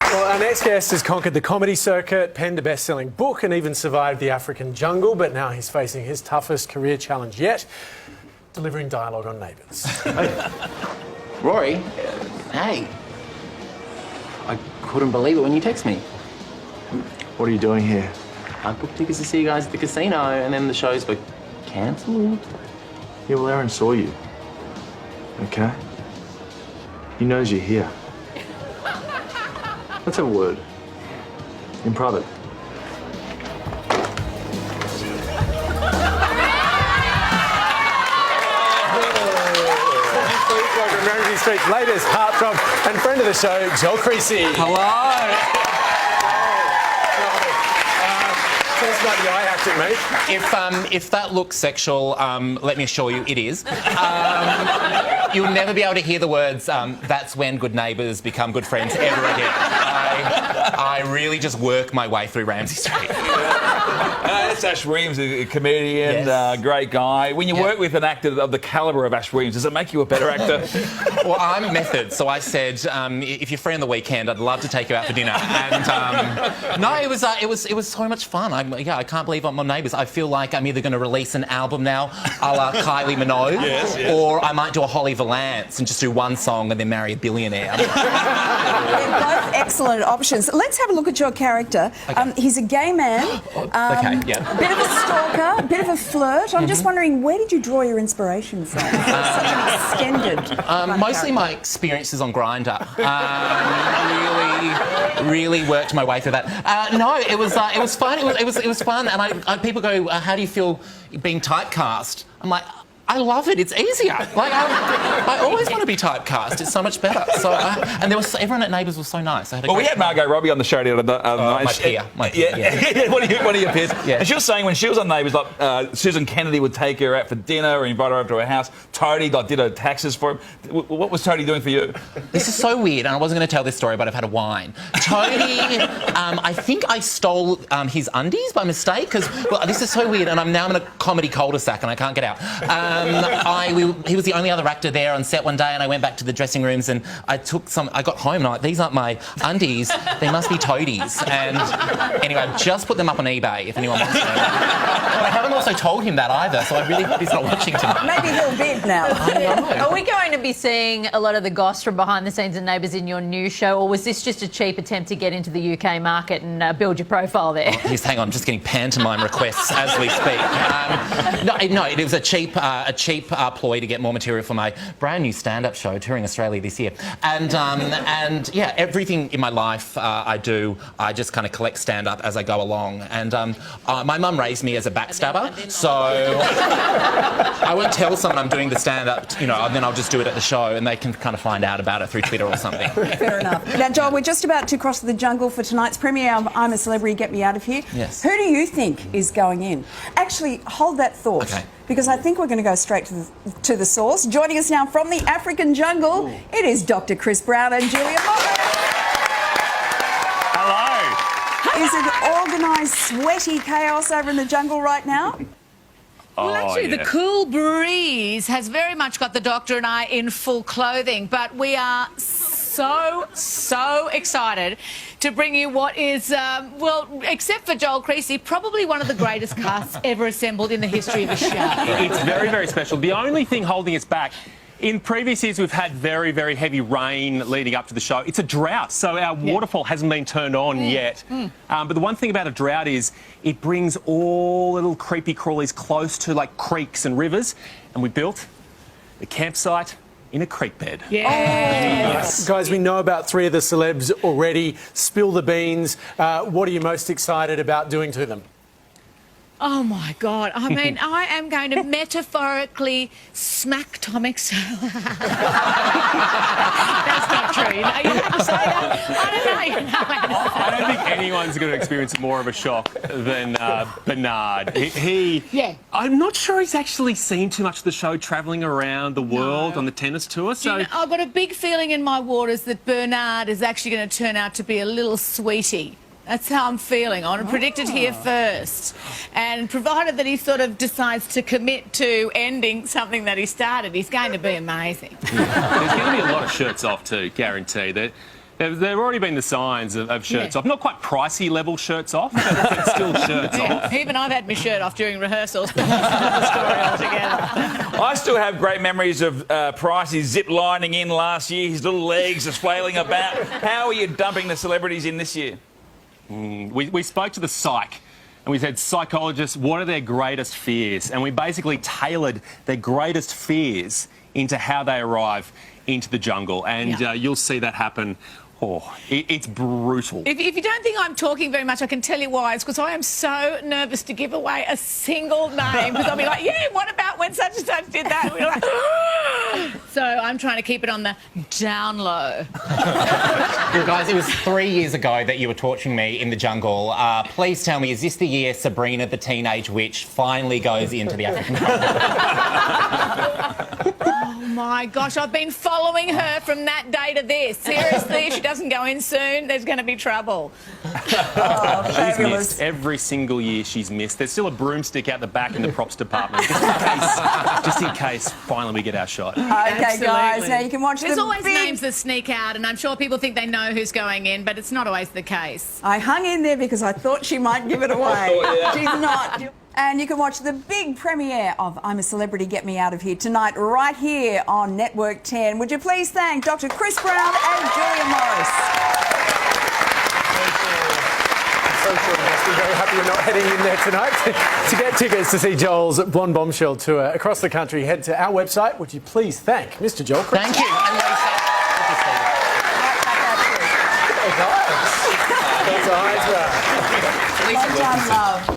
Well, our next guest has conquered the comedy circuit, penned a best-selling book and even survived the African jungle, but now he's facing his toughest career challenge yet, delivering dialogue on Neighbours. Rory, hey. I couldn't believe it when you text me. What are you doing here? I booked tickets to see you guys at the casino and then the shows were cancelled. Yeah, well, Aaron saw you. Okay? He knows you're here. Let's have a word. In private. Welcome Ramsey Street's latest heartthrob and friend of the show, Joel Creasey. Hello. Tell us about the eye acting, mate. If that looks sexual, let me assure you it is. You'll never be able to hear the words, that's when good neighbours become good friends ever again. I really just work my way through Ramsey Street. That's Ash Williams, a comedian, Yes. great guy. When you work with an actor of the calibre of Ash Williams, does it make you a better actor? Well, I'm method, so I said, if you're free on the weekend, I'd love to take you out for dinner. And no, it was so much fun. I can't believe I'm on Neighbours. I feel like I'm either going to release an album now, a la Kylie Minogue, or I might do a Holly Valance and just do one song and then marry a billionaire. They're both excellent options. Let's have a look at your character. Okay. He's a gay man. Okay, yeah. Bit of a stalker, bit of a flirt. I'm just wondering, where did you draw your inspiration from? Such an extended. Mostly my experiences on Grindr. Really worked my way through that. No, it was fun. It was fun. And people go, how do you feel being typecast? I'm like, I love it. It's easier. Like I always want to be typecast. It's so much better. So and everyone at Neighbours was so nice. I had a Well, we great had Margot Robbie on the show the other night. my peer. Yeah. one of your peers. Yeah. And she was saying when she was on Neighbours, like Susan Kennedy would take her out for dinner or invite her over to her house. Toadie did her taxes for him. What was Toadie doing for you? This is so weird, and I wasn't going to tell this story, but I've had a wine. Toadie, I think I stole his undies by mistake, because this is so weird, and I'm now in a comedy cul-de-sac and I can't get out. He was the only other actor there on set one day, and I went back to the dressing rooms and I got home and I'm like, these aren't my undies, they must be Toadie's. And anyway, I've just put them up on eBay if anyone wants them. I haven't also told him that either, so I really hope he's not watching tonight. Maybe he'll bid now. Are we going to be seeing a lot of the goss from behind the scenes and Neighbours in your new show, or was this just a cheap attempt to get into the UK market and build your profile there? Hang on, I'm just getting pantomime requests as we speak. No, it was a cheap ploy to get more material for my brand new stand-up show touring Australia this year. And yeah, everything in my life I I just kind of collect stand-up as I go along. And my mum raised me as a backstabber, so I won't tell someone I'm doing the stand-up, and then I'll just do it at the show and they can kind of find out about it through Twitter or something. Fair enough. Now, Joel, we're just about to cross the jungle for tonight's premiere of I'm a Celebrity, Get Me Out of Here. Yes. Who do you think is going in? Actually, hold that thought. Okay. Because I think we're going to go straight to the source. Joining us now from the African jungle, it is Dr. Chris Brown and Julia Moffat. Hello. Is it organised, sweaty chaos over in the jungle right now? Well, actually, the cool breeze has very much got the Doctor and I in full clothing, but we are so excited to bring you what is, well, except for Joel Creasey, probably one of the greatest casts ever assembled in the history of the show. It's very special. The only thing holding us back, in previous years we've had very heavy rain leading up to the show. It's a drought, so our waterfall hasn't been turned on yet. But the one thing about a drought is it brings all little creepy crawlies close to like creeks and rivers, and we built the campsite in a creek bed. Yes. Guys, we know about 3 of the celebs already. Spill the beans. What are you most excited about doing to them? Oh, my God. I mean, I am going to metaphorically smack Tomix. That's not true. You have to say that. I don't know. I don't think anyone's going to experience more of a shock than Bernard. I'm not sure he's actually seen too much of the show travelling around the world on the tennis tour. So I've got a big feeling in my waters that Bernard is actually going to turn out to be a little sweetie. That's how I'm feeling. I want to predict it here first. And provided that he sort of decides to commit to ending something that he started, he's going to be amazing. There's going to be a lot of shirts off too, guarantee. There have already been the signs of shirts off. Not quite pricey level shirts off, but still shirts off. Even I've had my shirt off during rehearsals, but that's another story altogether. I still have great memories of Pricey zip lining in last year. His little legs are flailing about. How are you dumping the celebrities in this year? We spoke to the psych and we said, psychologists, what are their greatest fears? And we basically tailored their greatest fears into how they arrive into the jungle. And you'll see that happen. Oh, it's brutal. If you don't think I'm talking very much, I can tell you why. It's because I am so nervous to give away a single name. Because I'll be like, yeah, what about when such and such did that? And we're like, so I'm trying to keep it on the down low. Well, guys, it was 3 years ago that you were torturing me in the jungle. Please tell me, is this the year Sabrina the Teenage Witch finally goes into the African jungle? Oh my gosh, I've been following her from that day to this. Seriously, if she doesn't go in soon, there's going to be trouble. Oh, She's missed every single year. She's missed. There's still a broomstick out the back in the props department, just in case finally we get our shot. Okay, Absolutely. guys, now you can watch There's the always big... names that sneak out, and I'm sure people think they know who's going in, but it's not always the case. I hung in there because I thought she might give it away. She's not. And you can watch the big premiere of I'm a Celebrity, Get Me Out of Here tonight, right here on Network 10. Would you please thank Dr. Chris Brown and Julia Morris. So sure, we're very happy you're not heading in there tonight. To get tickets to see Joel's Blonde Bombshell tour across the country, head to our website. Would you please thank Mr. Joel Creasey? Thank you. And Lisa. Hey, guys. That's a high Well done, love.